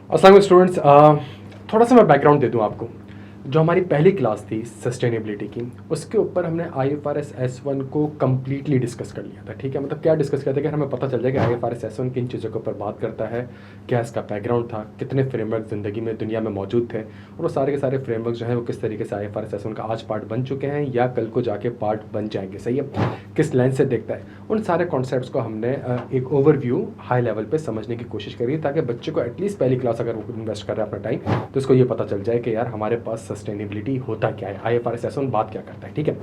अस्सलाम स्टूडेंट्स, थोड़ा सा मैं बैकग्राउंड दे दूं आपको। जो हमारी पहली क्लास थी सस्टेनेबिलिटी की, उसके ऊपर हमने IFRS S1 को कम्प्लीटली डिस्कस कर लिया था। ठीक है, मतलब क्या डिस्कस किया था कि हमें पता चल जाए कि IFRS S1 किन चीज़ों के ऊपर बात करता है, क्या इसका बैकग्राउंड था, कितने फ्रेमवर्क ज़िंदगी में दुनिया में मौजूद थे, और वो सारे के सारे फ्रेमवर्क जो हैं वो किस तरीके से IFRS S1 का आज पार्ट बन चुके हैं या कल को जाके पार्ट बन जाएंगे। सही है, किस लेंस से देखता है, उन सारे कॉन्सेप्ट्स को हमने एक ओवरव्यू हाई लेवल पे समझने की कोशिश करी, ताकि बच्चे को एटलीस्ट पहली क्लास अगर वो इन्वेस्ट कर रहा है अपना टाइम, तो उसको ये पता चल जाए कि यार हमारे पास सस्टेनेबिलिटी होता क्या है, IFRS S1 बात क्या करता है। ठीक है,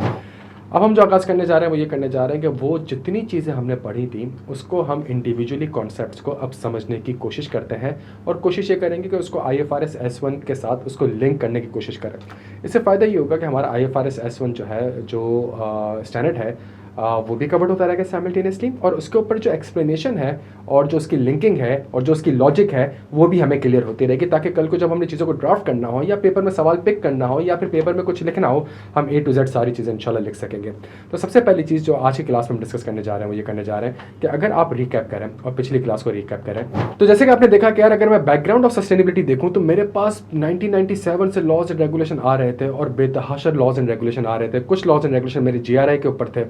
अब हम जो आगाज़ करने जा रहे हैं वो ये करने जा रहे हैं कि वो जितनी चीज़ें हमने पढ़ी थी उसको हम इंडिविजुअली कॉन्सेप्ट्स को अब समझने की कोशिश करते हैं, और कोशिश ये करेंगे कि उसको IFRS S1 के साथ उसको लिंक करने की कोशिश करें। इससे फ़ायदा ये होगा कि हमारा IFRS S1 जो है, जो स्टैंडर्ड है, वो भी कवर्ड होता रहेगा साइमल्टेनियसली, और उसके ऊपर जो एक्सप्लेनेशन है और जो उसकी लिंकिंग है और जो उसकी लॉजिक है वो भी हमें क्लियर होती रहेगी, ताकि कल को जब हमने चीज़ों को ड्राफ्ट करना हो या पेपर में सवाल पिक करना हो या फिर पेपर में कुछ लिखना हो, हम A to Z सारी चीज़ें इंशाल्लाह लिख सकेंगे। तो सबसे पहली चीज़ जो आज की क्लास में हम डिस्कस करने जा रहे हैं वो ये करने जा रहे हैं कि अगर आप रिकैप करें और पिछली क्लास को रिकैप करें, तो जैसे कि आपने देखा कि यार अगर मैं बैकग्राउंड ऑफ सस्टेनेबिलिटी देखूँ तो मेरे पास 1997 से लॉज एंड रेगुलेशन आ रहे थे और बेतहाशा लॉज एंड रेगुलेशन आ रहे थे। कुछ लॉज एंड रेगुलेशन मेरे GRI के ऊपर थे,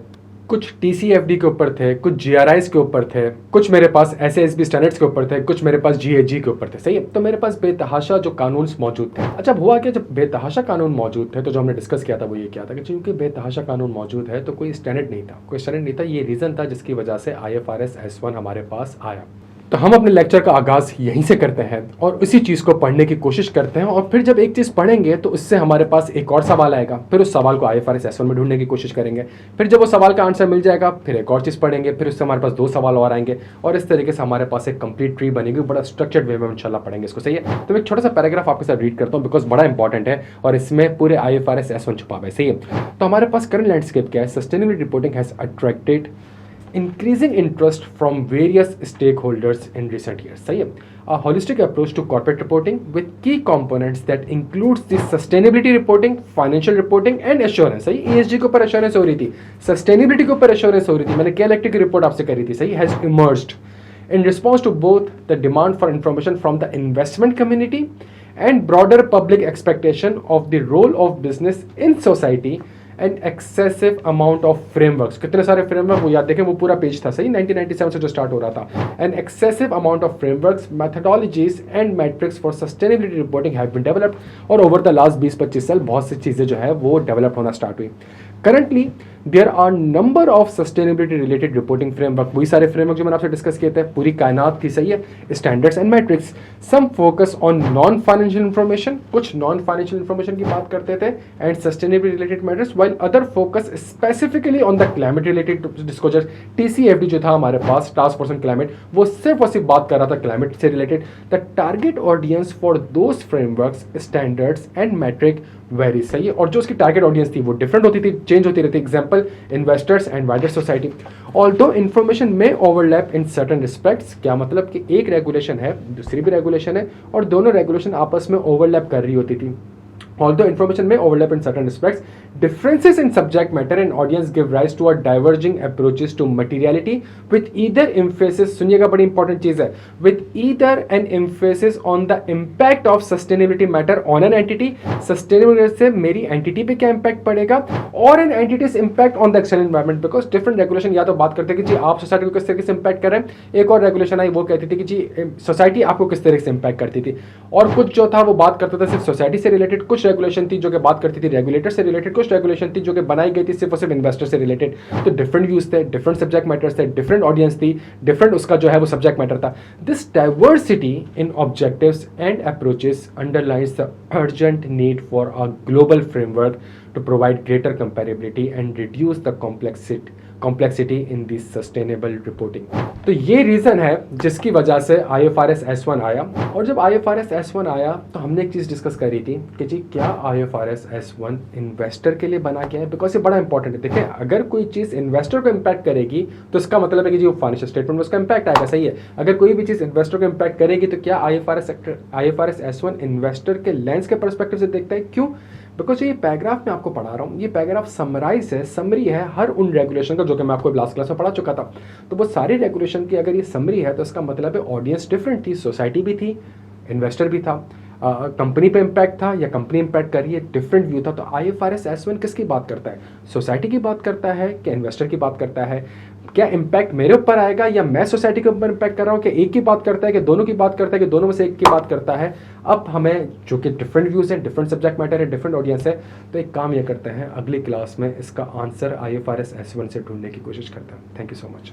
कुछ TCFD के ऊपर थे, कुछ GRIs के ऊपर थे, कुछ मेरे पास SASB स्टैंडर्ड्स के ऊपर थे, कुछ मेरे पास GHG के ऊपर थे। सही है, तो मेरे पास बेतहाशा जो कानून मौजूद थे। अच्छा, हुआ क्या, जब बेतहाशा कानून मौजूद थे तो जो हमने डिस्कस किया था वो ये किया था कि चूंकि बेतहाशा कानून मौजूद है तो कोई स्टैंडर्ड नहीं था, कोई स्टैंडर्ड नहीं था। ये रीज़न था जिसकी वजह से IFRS S1 हमारे पास आया। तो हम अपने लेक्चर का आगाज़ यहीं से करते हैं और उसी चीज़ को पढ़ने की कोशिश करते हैं, और फिर जब एक चीज़ पढ़ेंगे तो उससे हमारे पास एक और सवाल आएगा, फिर उस सवाल को IFRS S1 में ढूंढने की कोशिश करेंगे, फिर जब वो सवाल का आंसर मिल जाएगा फिर एक और चीज़ पढ़ेंगे, फिर उससे हमारे पास 2 सवाल और आएंगे, और इस तरीके से हमारे पास एक कंप्लीट ट्री बनेगी। बड़ा स्ट्रक्चर्ड वे में इंशाल्लाह पढ़ेंगे इसको। सही है, तो एक छोटा सा पैराग्राफ आपके साथ रीड करता हूँ बिकॉज बड़ा इंपॉर्टेंट है और इसमें पूरे IFRS S1 छुपा हुआ है। सही है, तो हमारे पास करंट लैंडस्केप क्या है, sustainability reporting has attracted increasing interest from various stakeholders in recent years. सही है, a holistic approach to corporate reporting with key components that includes the sustainability reporting, financial reporting and assurance. सही, ESG के ऊपर assurance हो रही थी, sustainability के ऊपर assurance हो रही थी, मैंने KLACT की रिपोर्ट आपसे करी थी। सही, has emerged in response to both the demand for information from the investment community and broader public expectation of the role of business in society and excessive amount of frameworks. कितने सारे framework, वो याद देखें, वो पूरा page था। सही, 1997 से जो स्टार्ट हो रहा था। And excessive amount of frameworks, methodologies and metrics for sustainability reporting have been developed, और ओवर द लास्ट 20-25 साल बहुत सी चीज़ें जो है वो डेवलप होना स्टार्ट हुई। Currently there are number of sustainability related reporting framework, वही सारे फ्रेमवर्क जो मैंने आपसे डिस्कस किए थे, पूरी कायनात की। सही है, standards and metrics. Some focus on non financial information, कुछ नॉन फाइनेंशियल इंफॉर्मेशन की बात करते थे and sustainability related matters, while other focus specifically on the climate related disclosure. TCFD जो था हमारे पास, टास्क फोर्स ऑन क्लाइमेट, वो सिर्फ और सिर्फ बात कर रहा था क्लाइमेट से related. The target audience for those frameworks, standards and metric very. सही है, और जो उसकी टारगेट ऑडियंस थी वो डिफरेंट होती थी, चेंज होती रहती। Example, investors and wider society. Although information में ओवरलैप इन सर्टेन रिस्पेक्ट्स, क्या मतलब कि एक रेगुलेशन है, दूसरी भी रेगुलेशन है, और दोनों रेगुलेशन आपस में ओवरलैप कर रही होती थी। Although information may overlap in certain respects, differences in subject matter and audience give rise to a diverging approaches to materiality with either emphasis, सुनिएगा बड़ी इंपॉर्टेंट चीज है, with either an emphasis on the impact of sustainability matter on an entity, sustainability से मेरी entity पे क्या impact पड़ेगा, और an entity's impact on the external environment, because different regulation या तो बात करते हैं कि जी आप सोसाइटी को किस तरीके से impact कर रहे हैं, एक और रेगुलेशन आई वो कहती थी कि जी सोसाइटी आपको किस तरीके से impact करती थी, और कुछ जो था वो बात करता था सिर्फ सोसाइटी से रिलेटेड, कुछ रेगुलेशन थी जो कि बात करती थी रेगुलेटर से रिलेटेड, कुछ रेगुलेशन थी जो कि बनाई गई थी सिर्फ और सिर्फ इन्वेस्टर से रिलेटेड। तो डिफरेंट व्यूज थे, डिफरेंट सब्जेक्ट मैटर्स थे, डिफरेंट ऑडियंस थी, डिफरेंट उसका जो है वो सब्जेक्ट मैटर था। This diversity in objectives and approaches underlines the urgent need for a global framework to provide greater comparability and reduce the complexity in the sustainable reporting. तो ये reason है जिसकी वजह से IFRS S1 आया, और जब IFRS S1 आया तो हमने एक चीज़ डिस्कस करी थी कि जी क्या IFRS S1 इन्वेस्टर के लिए बना गया है, बिकॉज ये बड़ा इंपॉर्टेंट है। देखिए, अगर कोई चीज़ इन्वेस्टर को इम्पैक्ट करेगी तो इसका मतलब है कि जी वो फाइनेंशियल स्टेटमेंट में उसका इम्पैक्ट आएगा। सही है, अगर कोई भी चीज़ इन्वेस्टर को इम्पैक्ट करेगी तो क्या IFRS S1 इन्वेस्टर के लेंस के परस्पेक्टिव से देखता है। क्यों? बिकॉज ये पैराग्राफ मैं आपको पढ़ा रहा हूँ, ये पैराग्राफ समराइज है, समरी है हर उन रेगुलेशन का जो कि मैं आपको लास्ट क्लास में पढ़ा चुका था। तो वो सारी रेगुलेशन की अगर ये समरी है तो इसका मतलब है ऑडियंस डिफरेंट थी, सोसाइटी भी थी, इन्वेस्टर भी था, कंपनी पे इम्पैक्ट था या कंपनी इम्पैक्ट कर रही है, डिफरेंट व्यू था। तो IFRS S1 किसकी बात करता है? सोसाइटी की बात करता है कि इन्वेस्टर की बात करता है? क्या इम्पैक्ट मेरे ऊपर आएगा या मैं सोसाइटी के ऊपर इम्पैक्ट कर रहा हूँ? कि एक की बात करता है कि दोनों की बात करता है कि दोनों में से एक की बात करता है? अब हमें, जो कि डिफरेंट व्यूज़ हैं, डिफरेंट सब्जेक्ट मैटर है, डिफरेंट ऑडियंस है, तो एक काम ये करते हैं, अगली क्लास में इसका आंसर IFRS S1 से ढूंढने की कोशिश करते हैं। Thank you so much.